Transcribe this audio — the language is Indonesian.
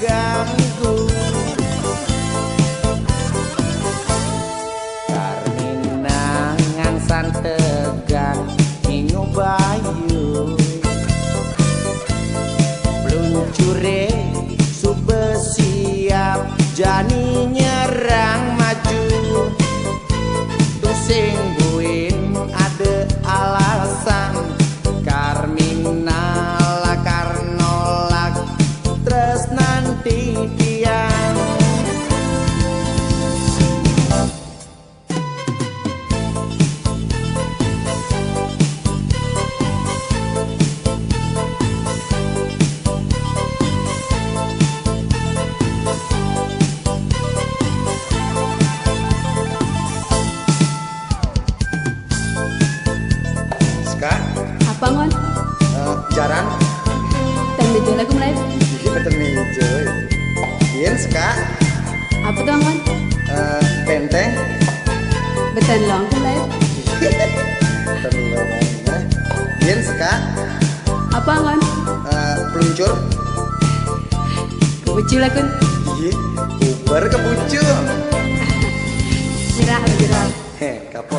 ganggu. Karmina ngangsan tegang ingu bayu, peluncure sube siap jani nyerang maju. Tusing buin ada alasan Karmina lakar nolak terus nanti tiang. Apa ngon? Jaran Dan meja lagu mulai. iya betul meja. Yen ska Apa tuh ngon? benteng Betul long mulai. terlalu. Yen ska Apa ngon? peluncur. Kebucu lagu. Iya uber kebucu. Jerah. Kapo